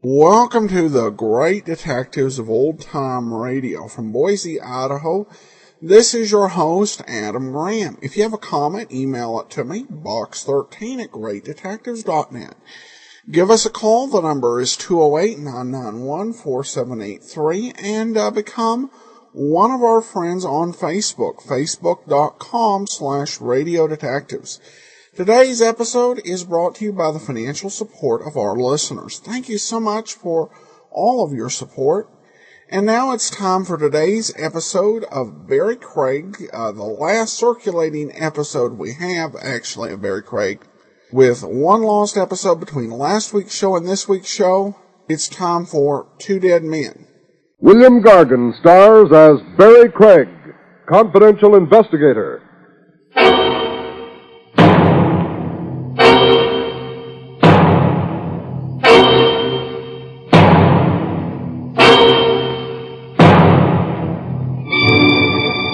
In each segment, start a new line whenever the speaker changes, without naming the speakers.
Welcome to the Great Detectives of Old Time Radio from Boise, Idaho. This is your host, Adam Graham. If you have a comment, email it to me, box13@greatdetectives.net. Give us a call. The number is 208-991-4783, and become one of our friends on Facebook, facebook.com/Radio Detectives. Today's episode is brought to you by the financial support of our listeners. Thank you so much for all of your support. And now it's time for today's episode of Barrie Craig, the last circulating episode we have, actually, of Barrie Craig. With one lost episode between last week's show and this week's show, it's time for Two Dead Men.
William Gargan stars as Barrie Craig, confidential investigator.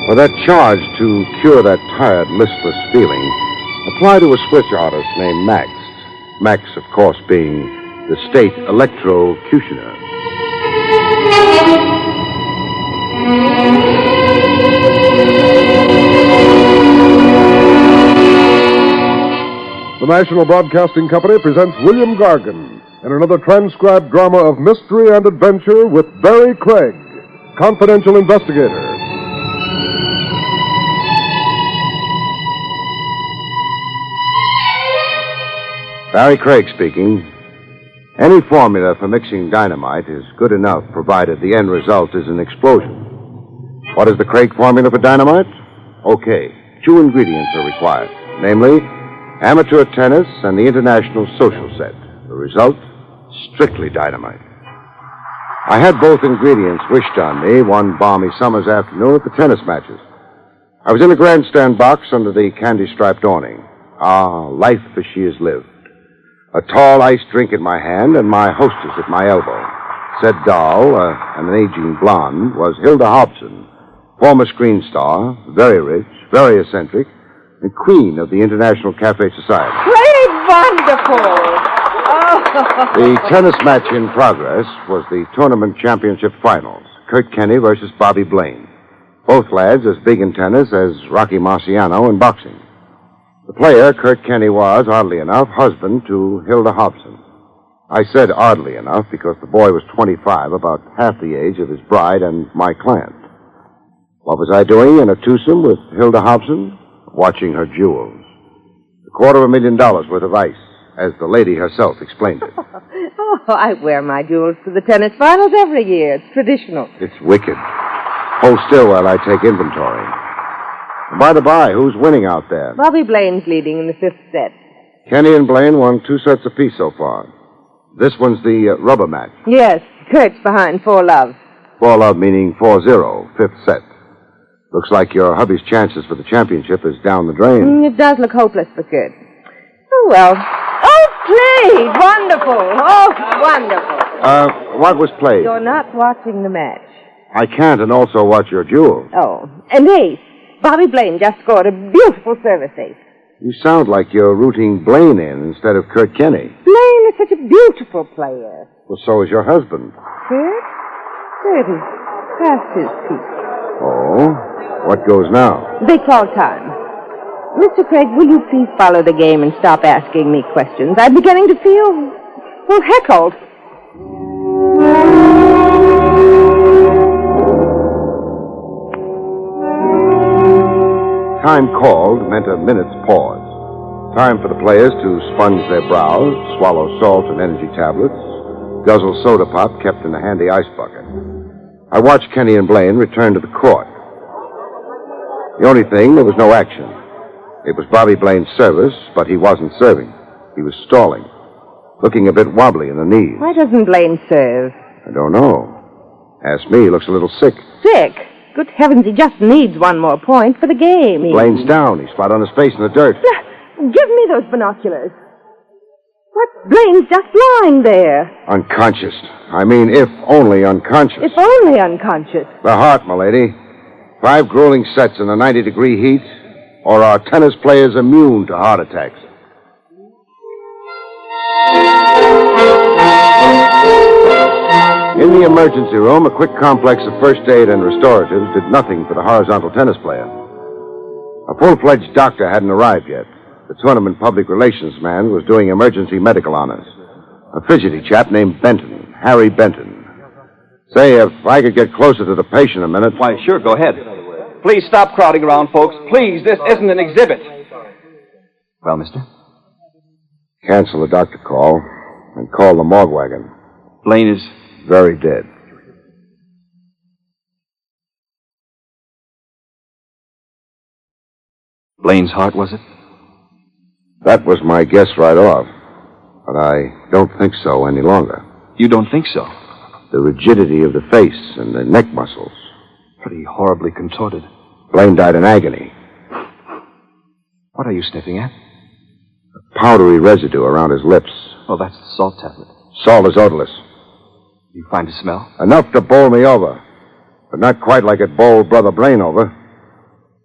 For that charge to cure that tired, listless feeling, apply to a switch artist named Max. Max, of course, being the state electrocutioner.
The National Broadcasting Company presents William Gargan in another transcribed drama of mystery and adventure with Barrie Craig, confidential investigator.
Barrie Craig speaking. Any formula for mixing dynamite is good enough, provided the end result is an explosion. What is the Craig formula for dynamite? Okay, 2 ingredients are required, namely, amateur tennis and the international social set. The result? Strictly dynamite. I had both ingredients wished on me one balmy summer's afternoon at the tennis matches. I was in the grandstand box under the candy-striped awning. Ah, life as she is lived. A tall iced drink in my hand and my hostess at my elbow. Said doll, an aging blonde, was Hilda Hobson, former screen star, very rich, very eccentric, and queen of the International Cafe Society.
Great, wonderful! Oh.
The tennis match in progress was the tournament championship finals. Kurt Kenny versus Bobby Blaine. Both lads as big in tennis as Rocky Marciano in boxing. The player, Kurt Kenny, was, oddly enough, husband to Hilda Hobson. I said oddly enough because the boy was 25, about half the age of his bride and my client. What was I doing in a twosome with Hilda Hobson? Watching her jewels. $250,000 worth of ice, as the lady herself explained it.
Oh, I wear my jewels to the tennis finals every year. It's traditional.
It's wicked. Hold still while I take inventory. By the by, who's winning out there?
Bobby Blaine's leading in the 5th set.
Kenny and Blaine won 2 sets apiece so far. This one's the rubber match.
Yes, Kurt's behind 4-love.
4-love meaning 4-0, 5th set. Looks like your hubby's chances for the championship is down the drain.
It does look hopeless for Kurt. Oh, well. Oh, played! Wonderful! Oh, wonderful.
What was played?
You're not watching the match.
I can't and also watch your jewels.
Oh, and ace. Bobby Blaine just scored a beautiful service ace.
You sound like you're rooting Blaine in instead of Kurt Kenny.
Blaine is such a beautiful player.
Well, so is your husband.
Kurt? Kurt is past his peak.
Oh? What goes now?
They call time. Mr. Craig, will you please follow the game and stop asking me questions? I'm beginning to feel, well, heckled.
Time called meant a minute's pause. Time for the players to sponge their brows, swallow salt and energy tablets, guzzle soda pop kept in a handy ice bucket. I watched Kenny and Blaine return to the court. The only thing, there was no action. It was Bobby Blaine's service, but he wasn't serving. He was stalling, looking a bit wobbly in the knees.
Why doesn't Blaine serve?
I don't know. Ask me, he looks a little sick.
Sick? Good heavens, he just needs one more point for the game.
Blaine's down. He's flat on his face in the dirt.
Give me those binoculars. What? Blaine's just lying there.
Unconscious. I mean, if only unconscious.
If only unconscious.
The heart, milady. 5 grueling sets in the 90-degree heat, or are tennis players immune to heart attacks? In the emergency room, a quick complex of first aid and restoratives did nothing for the horizontal tennis player. A full-fledged doctor hadn't arrived yet. The tournament public relations man was doing emergency medical honors. A fidgety chap named Benton, Harry Benton. Say, if I could get closer to the patient a minute.
Why, sure, go ahead. Please stop crowding around, folks. Please, this isn't an exhibit. Well, mister?
Cancel the doctor call and call the morgue wagon.
Blaine is
very dead.
Blaine's heart, was it?
That was my guess right off. But I don't think so any longer.
You don't think so?
The rigidity of the face and the neck muscles.
Pretty horribly contorted.
Blaine died in agony.
What are you sniffing at?
A powdery residue around his lips.
Oh, that's the salt tablet.
Salt is odorless.
You find a smell?
Enough to bowl me over. But not quite like it bowled Brother Blaine over.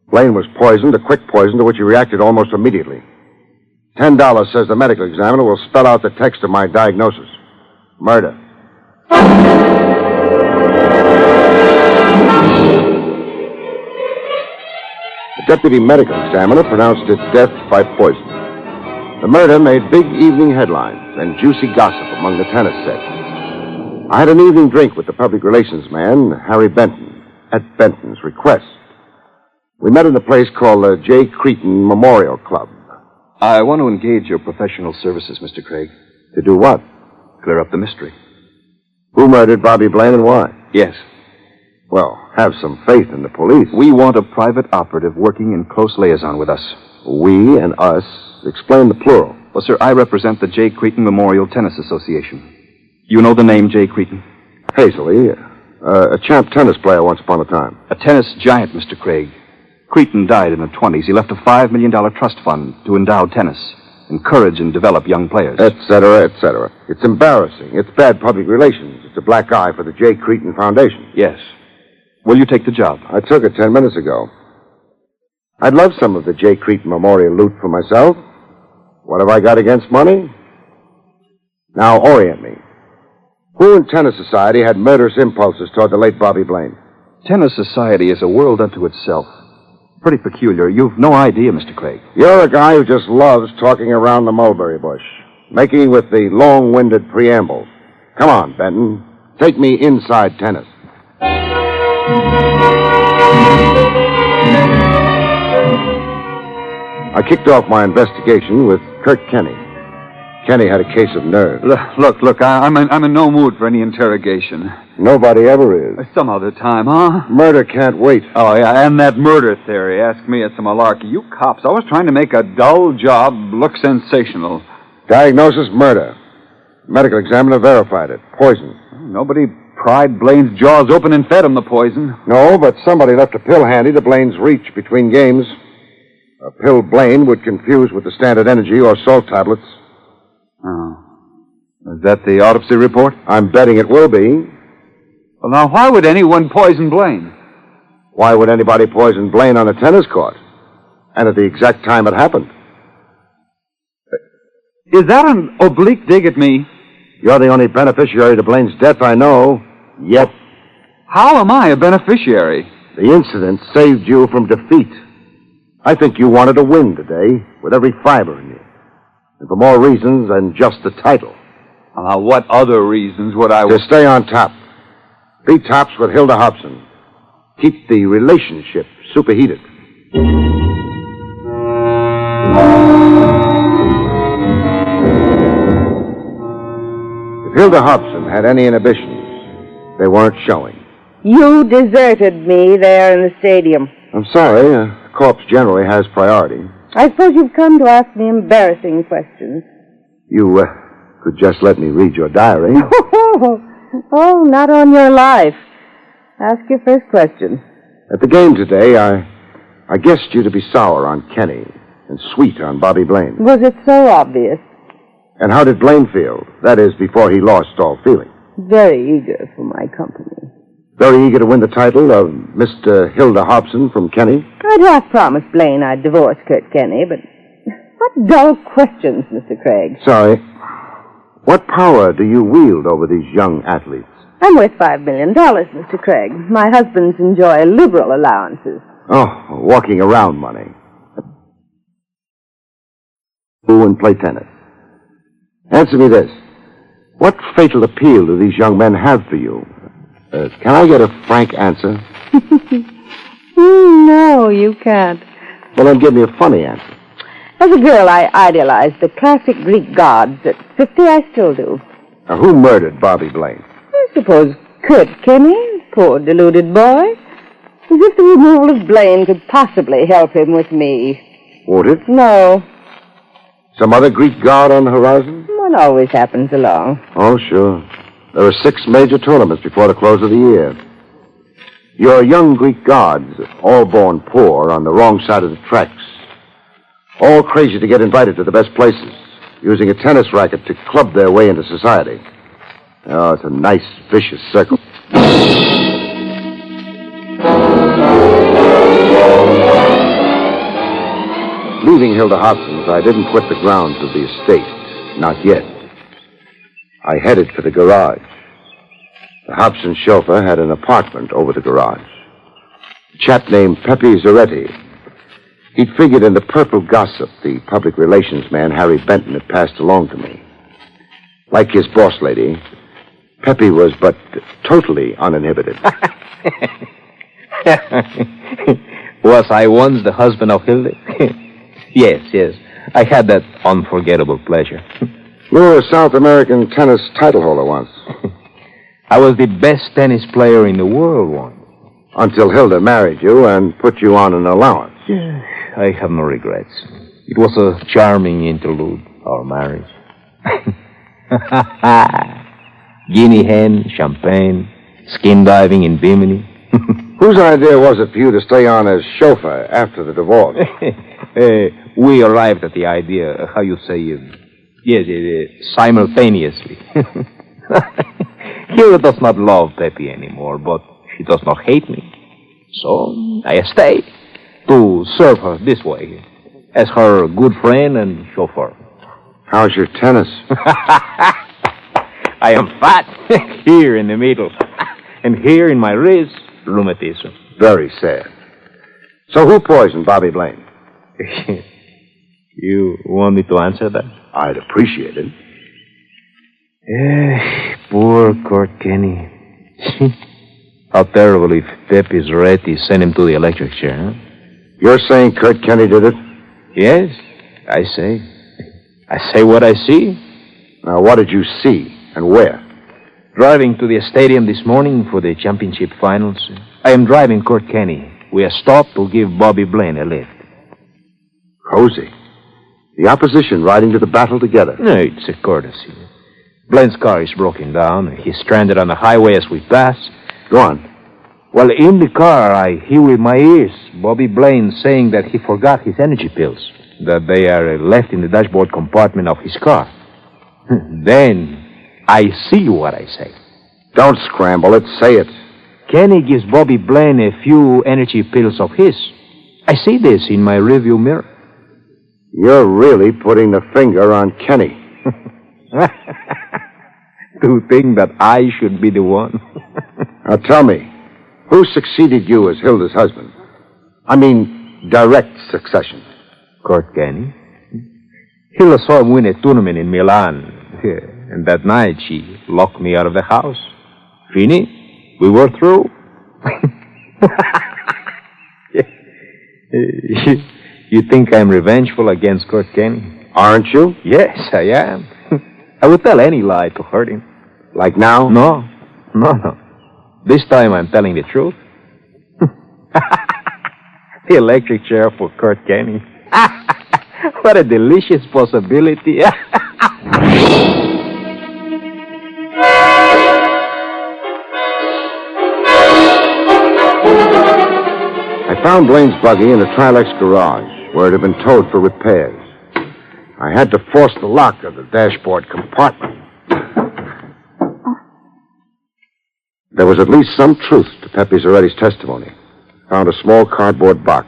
Blaine was poisoned, a quick poison to which he reacted almost immediately. $10 says the medical examiner will spell out the text of my diagnosis. Murder. The deputy medical examiner pronounced it death by poison. The murder made big evening headlines and juicy gossip among the tennis set. I had an evening drink with the public relations man, Harry Benton, at Benton's request. We met in a place called the J. Cretin Memorial Club.
I want to engage your professional services, Mr. Craig.
To do what?
Clear up the mystery.
Who murdered Bobby Blaine and why?
Yes.
Well, have some faith in the police.
We want a private operative working in close liaison with us.
We and us. Explain the plural.
Well, sir, I represent the J. Cretin Memorial Tennis Association. You know the name J. Cretin?
Hazily. A champ tennis player once upon a time.
A tennis giant, Mr. Craig. Cretin died in the 20s. He left a $5 million trust fund to endow tennis, encourage and develop young players.
Et cetera, et cetera. It's embarrassing. It's bad public relations. It's a black eye for the J. Cretin Foundation.
Yes. Will you take the job?
I took it 10 minutes ago. I'd love some of the J. Cretin Memorial loot for myself. What have I got against money? Now, orient me. Who in Tennis Society had murderous impulses toward the late Bobby Blaine?
Tennis Society is a world unto itself. Pretty peculiar. You've no idea, Mr. Craig.
You're a guy who just loves talking around the mulberry bush, making with the long-winded preambles. Come on, Benton. Take me inside tennis. I kicked off my investigation with Kurt Kenny. Kenny had a case of nerves.
Look, I'm in no mood for any interrogation.
Nobody ever is.
Some other time, huh?
Murder can't wait.
Oh, yeah, and that murder theory. Ask me, it's a malarkey. You cops always trying to make a dull job look sensational.
Diagnosis, murder. Medical examiner verified it. Poison.
Nobody pried Blaine's jaws open and fed him the poison.
No, but somebody left a pill handy to Blaine's reach between games. A pill Blaine would confuse with the Standard Energy or salt tablets.
Oh. Is that the autopsy report?
I'm betting it will be.
Well, now, why would anyone poison Blaine?
Why would anybody poison Blaine on a tennis court? And at the exact time it happened.
Is that an oblique dig at me?
You're the only beneficiary to Blaine's death I know. Yet.
How am I a beneficiary?
The incident saved you from defeat. I think you wanted to win today, with every fiber in you. And for more reasons than just the title.
Now, what other reasons would I...
To stay on top. Be tops with Hilda Hobson. Keep the relationship superheated. If Hilda Hobson had any inhibitions, they weren't showing.
You deserted me there in the stadium.
I'm sorry. A corpse generally has priority.
I suppose you've come to ask me embarrassing questions.
You could just let me read your diary.
Oh, not on your life. Ask your first question.
At the game today, I guessed you to be sour on Kenny and sweet on Bobby Blaine.
Was it so obvious?
And how did Blaine feel? That is, before he lost all feeling.
Very eager for my company.
Very eager to win the title of Mr. Hilda Hobson from Kenny?
I'd half promised Blaine I'd divorce Kurt Kenny, but what dull questions, Mr. Craig.
Sorry. What power do you wield over these young athletes?
I'm worth $5 million, Mr. Craig. My husbands enjoy liberal allowances.
Oh, walking around money. Who and play tennis. Answer me this. What fatal appeal do these young men have for you? Can I get a frank answer?
No, you can't.
Well, then give me a funny answer.
As a girl, I idolized the classic Greek gods. At 50, I still do.
Now, who murdered Bobby Blaine?
I suppose Kurt Kenny, poor deluded boy. As if the removal of Blaine could possibly help him with me.
Would it?
No.
Some other Greek god on the horizon?
One always happens along.
Oh, sure. There are 6 major tournaments before the close of the year. Your young Greek gods, all born poor on the wrong side of the tracks. All crazy to get invited to the best places, using a tennis racket to club their way into society. Oh, it's a nice, vicious circle. Leaving Hilda Hobson's, I didn't quit the grounds of the estate. Not yet. I headed for the garage. The Hobson chauffeur had an apartment over the garage. A chap named Pepe Zaretti. He'd figured in the purple gossip the public relations man, Harry Benton, had passed along to me. Like his boss lady, Pepe was but totally uninhibited.
Was I once the husband of Hilda? Yes. I had that unforgettable pleasure.
You were a South American tennis title holder once.
I was the best tennis player in the world once.
Until Hilda married you and put you on an allowance.
I have no regrets. It was a charming interlude, our marriage. Guinea hen, champagne, skin diving in Bimini.
Whose idea was it for you to stay on as chauffeur after the divorce?
We arrived at the idea, how you say, simultaneously. Hilda does not love Pepe anymore, but she does not hate me. So I stay to serve her this way, as her good friend and chauffeur.
How's your tennis?
I am fat here in the middle, and here in my wrist, rheumatism.
Very sad. So who poisoned Bobby Blaine?
You want me to answer that?
I'd appreciate it.
Poor Kurt Kenny. How terrible if Pepe Zaretti sent him to the electric chair, huh?
You're saying Kurt Kenny did it?
Yes, I say. I say what I see.
Now, what did you see and where?
Driving to the stadium this morning for the championship finals. I am driving Kurt Kenny. We have stopped to give Bobby Blaine a lift.
Cozy. The opposition riding to the battle together.
No, it's a courtesy. Blaine's car is broken down. He's stranded on the highway as we pass.
Go on.
Well, in the car, I hear with my ears Bobby Blaine saying that he forgot his energy pills, that they are left in the dashboard compartment of his car. Then I see what I say.
Don't scramble it. Say it.
Kenny gives Bobby Blaine a few energy pills of his. I see this in my rearview mirror.
You're really putting the finger on Kenny.
To think that I should be the one.
Now tell me, who succeeded you as Hilda's husband? I mean, direct succession.
Kurt Kenny. Hilda saw him win a tournament in Milan. And that night she locked me out of the house. Fini, we were through. You think I'm revengeful against Kurt Kenny?
Aren't you?
Yes, I am. I would tell any lie to hurt him.
Like now?
No. This time I'm telling the truth. The electric chair for Kurt Kenny. What a delicious possibility.
I found Blaine's buggy in a Trilex garage, where it had been towed for repairs. I had to force the lock of the dashboard compartment. There was at least some truth to Pepe Zaretti's testimony. Found a small cardboard box.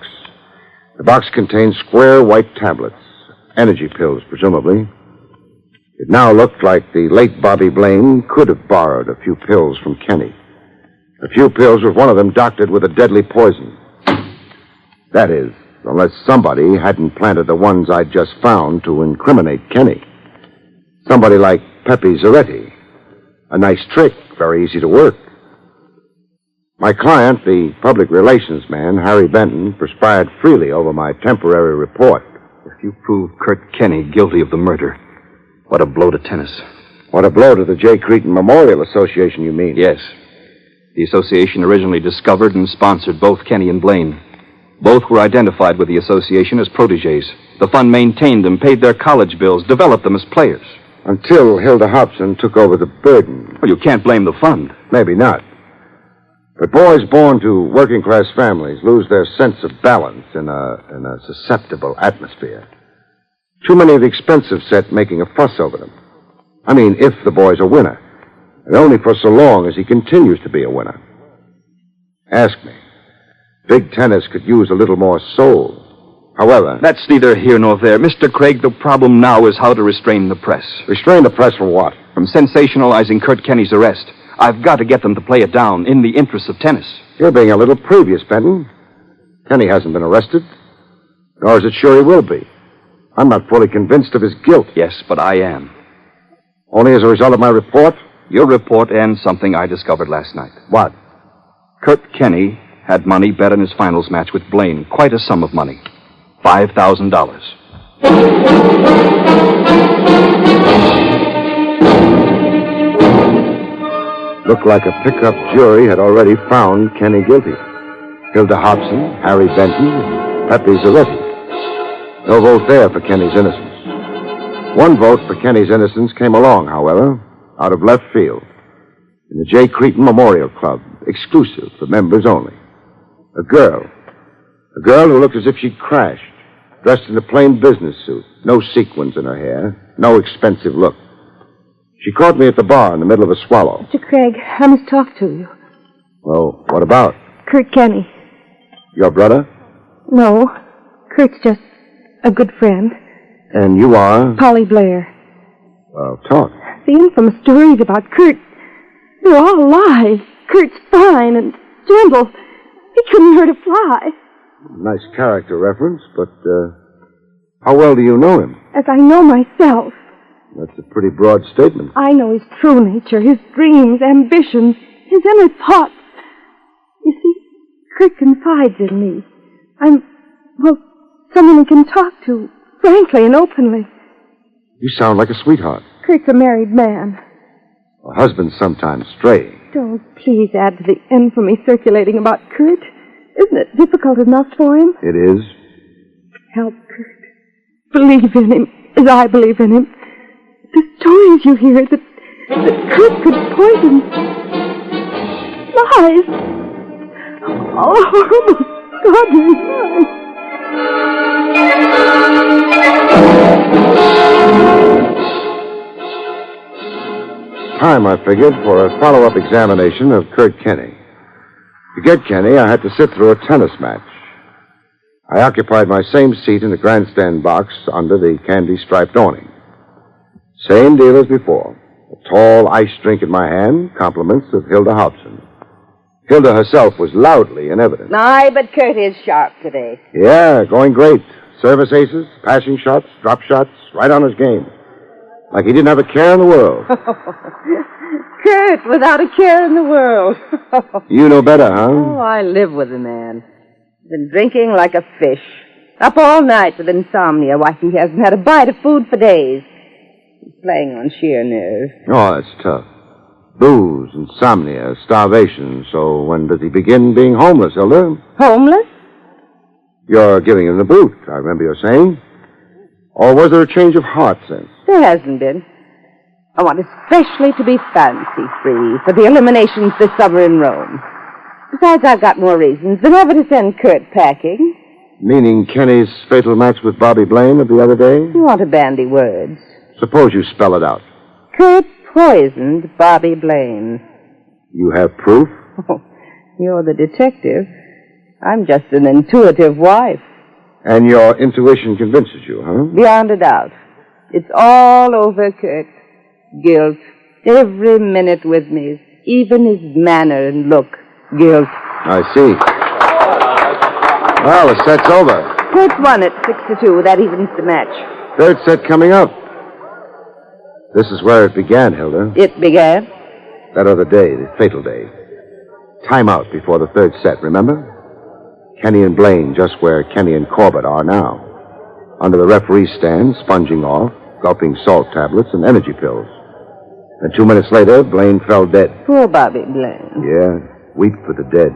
The box contained square white tablets, energy pills, presumably. It now looked like the late Bobby Blaine could have borrowed a few pills from Kenny. A few pills with one of them doctored with a deadly poison. That is, unless somebody hadn't planted the ones I'd just found to incriminate Kenny. Somebody like Pepe Zaretti. A nice trick, very easy to work. My client, the public relations man, Harry Benton, perspired freely over my temporary report.
If you prove Kurt Kenny guilty of the murder, what a blow to tennis.
What a blow to the J. Cretin Memorial Association, you mean?
Yes. The association originally discovered and sponsored both Kenny and Blaine. Both were identified with the association as protégés. The fund maintained them, paid their college bills, developed them as players.
Until Hilda Hobson took over the burden.
Well, you can't blame the fund.
Maybe not. But boys born to working-class families lose their sense of balance in a susceptible atmosphere. Too many of the expensive set making a fuss over them. I mean, if the boy's a winner. And only for so long as he continues to be a winner. Ask me. Big tennis could use a little more soul. However...
That's neither here nor there. Mr. Craig, the problem now is how to restrain the press.
Restrain the press from what?
From sensationalizing Kurt Kenny's arrest. I've got to get them to play it down in the interests of tennis.
You're being a little previous, Benton. Kenny hasn't been arrested. Nor is it sure he will be. I'm not fully convinced of his guilt.
Yes, but I am.
Only as a result of my report?
Your report and something I discovered last night.
What?
Kurt Kenny had money bet in his finals match with Blaine. Quite a sum of money. $5,000.
Looked like a pickup jury had already found Kenny guilty. Hilda Hobson, Harry Benton, Pepe Zaretti. No vote there for Kenny's innocence. One vote for Kenny's innocence came along, however, out of left field. In the J. Cretin Memorial Club, exclusive for members only. A girl who looked as if she'd crashed, dressed in a plain business suit, no sequins in her hair, no expensive look. She caught me at the bar in the middle of a swallow.
Mr. Craig, I must talk to you.
Oh, what about?
Kurt Kenny.
Your brother?
No, Kurt's just a good friend.
And you are?
Polly Blair.
Well, talk.
The infamous stories about Kurt, they're all lies. Kurt's fine and gentle. He couldn't hurt a fly.
Nice character reference, but how well do you know him?
As I know myself.
That's a pretty broad statement.
I know his true nature, his dreams, ambitions, his inner thoughts. You see, Kurt confides in me. Someone he can talk to, frankly and openly.
You sound like a sweetheart.
Kurt's a married man.
Well, husbands sometimes stray.
Don't please add to the infamy circulating about Kurt. Isn't it difficult enough for him?
It is.
Help Kurt. Believe in him, as I believe in him. The stories you hear that Kurt could poison. Lies. All horrible, godly lies.
Time, I figured, for a follow-up examination of Kurt Kenny. To get Kenny, I had to sit through a tennis match. I occupied my same seat in the grandstand box under the candy-striped awning. Same deal as before. A tall ice drink in my hand, compliments of Hilda Hobson. Hilda herself was loudly in evidence.
Aye, but Kurt is sharp today.
Yeah, going great. Service aces, passing shots, drop shots, right on his game. Like he didn't have a care in the world.
Kurt, without a care in the world.
You know better, huh?
Oh, I live with the man. Been drinking like a fish. Up all night with insomnia. Why, he hasn't had a bite of food for days. He's playing on sheer nerves.
Oh, that's tough. Booze, insomnia, starvation. So when does he begin being homeless, Hilda?
Homeless?
You're giving him the boot, I remember you saying. Or was there a change of heart since?
There hasn't been. I want especially to be fancy-free for the eliminations this summer in Rome. Besides, I've got more reasons than ever to send Kurt packing.
Meaning Kenny's fatal match with Bobby Blaine of the other day?
You want to bandy words.
Suppose you spell it out.
Kurt poisoned Bobby Blaine.
You have proof?
Oh, you're the detective. I'm just an intuitive wife.
And your intuition convinces you, huh?
Beyond a doubt. It's all over, Kurt. Guilt. Every minute with me. Even his manner and look. Guilt.
I see. Well, the set's over.
Kurt won at 6-2. That evens the match.
Third set coming up. This is where it began, Hilda.
It began?
That other day, the fatal day. Time out before the third set, remember? Kenny and Blaine just where Kenny and Corbett are now. Under the referee's stand, sponging off, gulping salt tablets and energy pills. And 2 minutes later, Blaine fell dead.
Poor Bobby Blaine.
Yeah, weep for the dead.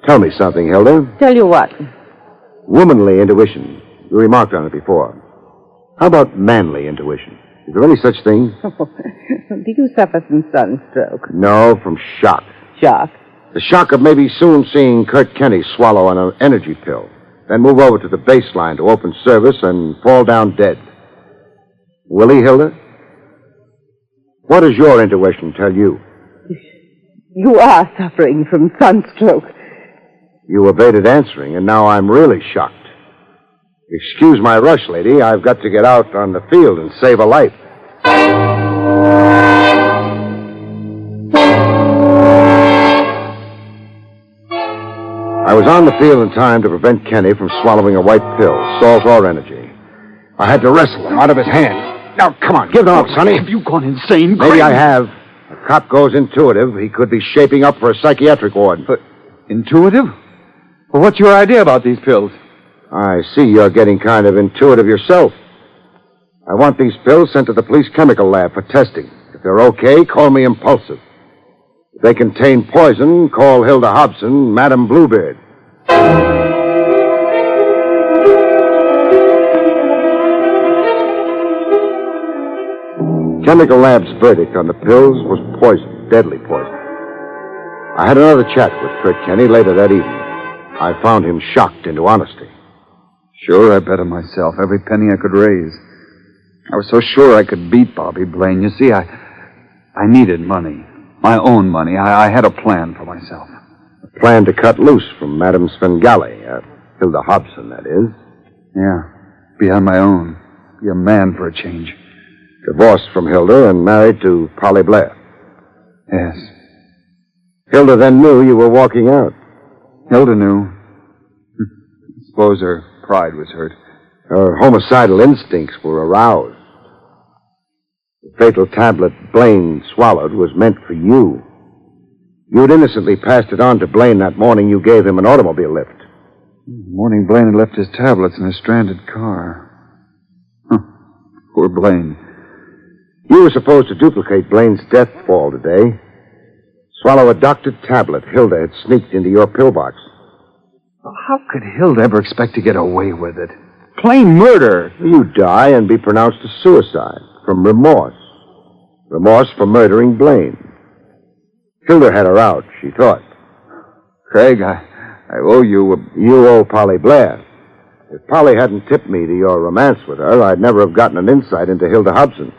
Tell me something, Hilda.
Tell you what?
Womanly intuition. You remarked on it before. How about manly intuition? Is there any such thing?
Do you suffer from sunstroke?
No, from shock.
Shock?
The shock of maybe soon seeing Kurt Kenny swallow an energy pill, then move over to the baseline to open service and fall down dead. Will he, Hilda? What does your intuition tell you?
You are suffering from sunstroke.
You evaded answering, and now I'm really shocked. Excuse my rush, lady. I've got to get out on the field and save a life. I was on the field in time to prevent Kenny from swallowing a white pill, salt or energy. I had to wrestle him out of his hand. Now, come on, give them up, Sonny.
Have you gone insane,
Maybe
Craig?
I have. A cop goes intuitive. He could be shaping up for a psychiatric ward.
But intuitive? Well, what's your idea about these pills?
I see you're getting kind of intuitive yourself. I want these pills sent to the police chemical lab for testing. If they're okay, call me impulsive. If they contain poison, call Hilda Hobson, Madam Bluebeard. Chemical lab's verdict on the pills was poison, deadly poison. I had another chat with Kurt Kenny later that evening. I found him shocked into honesty.
Sure, I bet on myself, every penny I could raise. I was so sure I could beat Bobby Blaine. You see, I needed money. My own money. I had a plan for myself.
A plan to cut loose from Madame Svengali, Hilda Hobson, that is.
Yeah, be on my own. Be a man for a change.
Divorced from Hilda and married to Polly Blair.
Yes.
Hilda then knew you were walking out.
Hilda knew. Suppose her pride was hurt.
Her homicidal instincts were aroused. The fatal tablet Blaine swallowed was meant for you. You'd innocently passed it on to Blaine that morning you gave him an automobile lift.
The morning Blaine had left his tablets in a stranded car. Poor Blaine.
You were supposed to duplicate Blaine's death fall today. Swallow a doctored tablet Hilda had sneaked into your pillbox.
How could Hilda ever expect to get away with it? Plain murder.
You die and be pronounced a suicide from remorse. Remorse for murdering Blaine. Hilda had her out, she thought.
Craig, I owe you
You owe Polly Blair. If Polly hadn't tipped me to your romance with her, I'd never have gotten an insight into Hilda Hobson.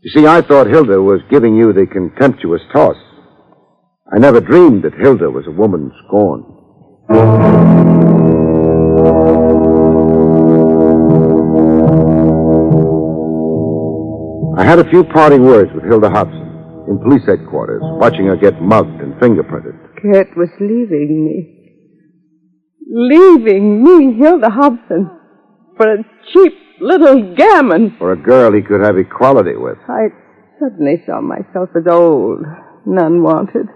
You see, I thought Hilda was giving you the contemptuous toss. I never dreamed that Hilda was a woman scorned. I had a few parting words with Hilda Hobson in police headquarters, watching her get mugged and fingerprinted.
Kurt was leaving me. Leaving me, Hilda Hobson, for a cheap little gammon.
For a girl he could have equality with.
I suddenly saw myself as old and unwanted.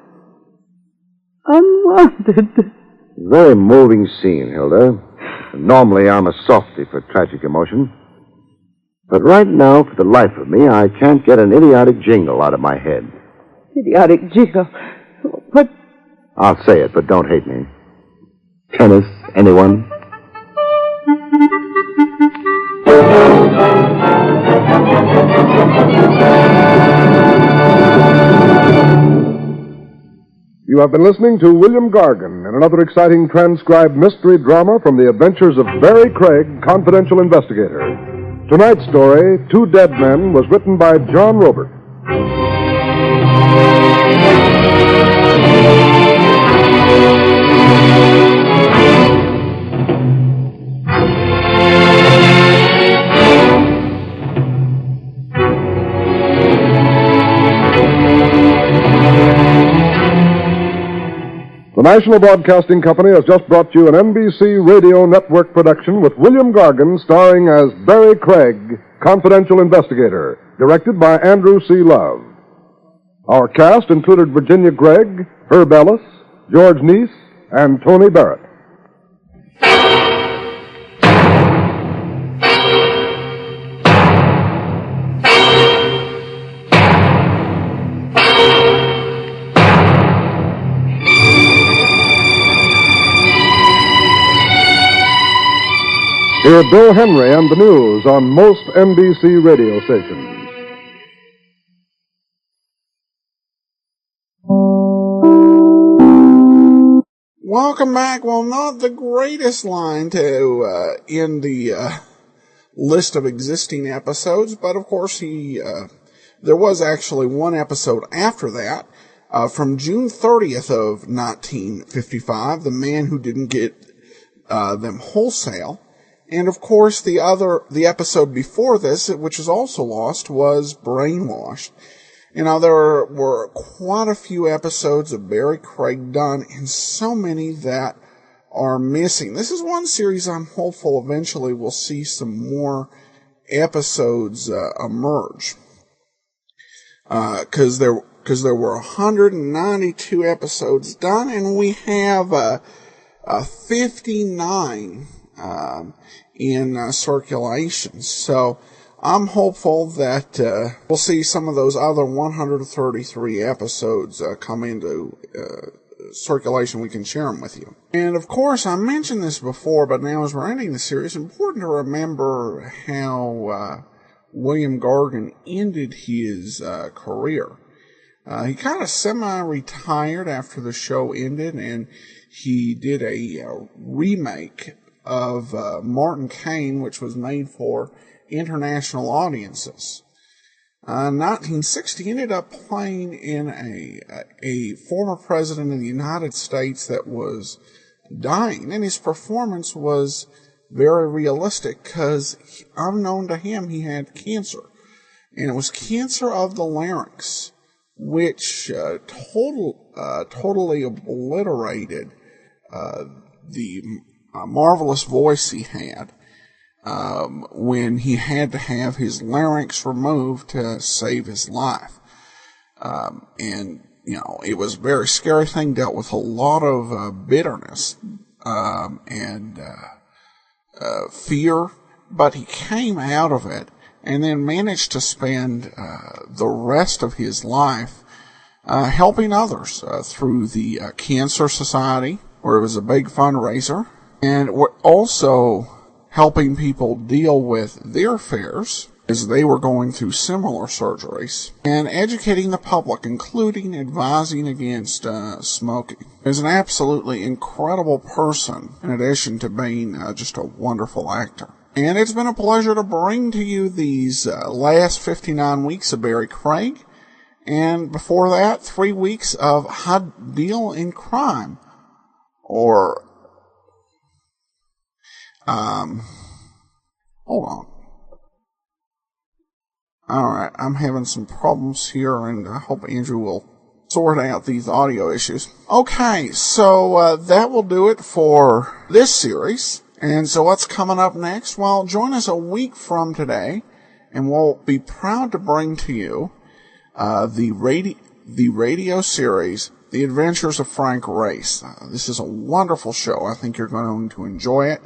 Unwanted.
Very moving scene, Hilda. Normally I'm a softy for tragic emotion. But right now, for the life of me, I can't get an idiotic jingle out of my head.
Idiotic jingle? What?
I'll say it, but don't hate me. Tennis, anyone?
You have been listening to William Gargan in another exciting transcribed mystery drama from the adventures of Barrie Craig, confidential investigator. Tonight's story, Two Dead Men, was written by John Robert. The National Broadcasting Company has just brought you an NBC Radio Network production with William Gargan starring as Barrie Craig, confidential investigator, directed by Andrew C. Love. Our cast included Virginia Gregg, Herb Ellis, George Neese, and Tony Barrett. Hear Bill Henry and the news on most NBC radio stations.
Welcome back. Well, not the greatest line to end the list of existing episodes, but of course there was actually one episode after that, from June 30th of 1955, The Man Who Didn't Get Them Wholesale. And of course, the episode before this, which is also lost, was Brainwashed. You know, there were quite a few episodes of Barrie Craig done, and so many that are missing. This is one series I'm hopeful eventually we'll see some more episodes emerge. Because there were 192 episodes done, and we have 59 in circulation. So I'm hopeful that we'll see some of those other 133 episodes come into circulation. We can share them with you. And of course, I mentioned this before, but now as we're ending the series, it's important to remember how William Gargan ended his career. He kind of semi-retired after the show ended, and he did a remake of Martin Caine, which was made for international audiences. In 1960, he ended up playing in a former president of the United States that was dying, and his performance was very realistic because, unknown to him, he had cancer. And it was cancer of the larynx, which totally obliterated the marvelous voice he had when he had to have his larynx removed to save his life. And, you know, it was a very scary thing, dealt with a lot of bitterness and fear, but he came out of it and then managed to spend the rest of his life helping others through the Cancer Society, where it was a big fundraiser, and also helping people deal with their fears as they were going through similar surgeries, and educating the public, including advising against smoking. He's an absolutely incredible person, in addition to being just a wonderful actor. And it's been a pleasure to bring to you these last 59 weeks of Barrie Craig, and before that, 3 weeks of High Deal in Crime, or hold on. Alright, I'm having some problems here, and I hope Andrew will sort out these audio issues. Okay, so that will do it for this series. And so what's coming up next? Well, join us a week from today, and we'll be proud to bring to you the radio series, The Adventures of Frank Race. This is a wonderful show. I think you're going to enjoy it.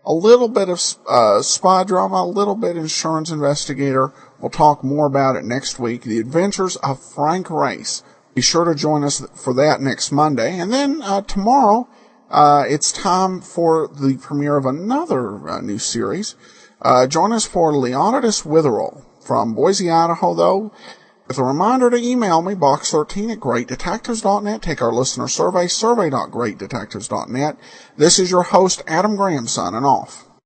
A little bit of spy drama, a little bit insurance investigator. We'll talk more about it next week. The Adventures of Frank Race. Be sure to join us for that next Monday. And then tomorrow, it's time for the premiere of another new series. Join us for Leonidas Witherell from Boise, Idaho, though. With a reminder to email me, box13@greatdetectives.net. Take our listener survey, survey.greatdetectives.net. This is your host, Adam Graham, signing off.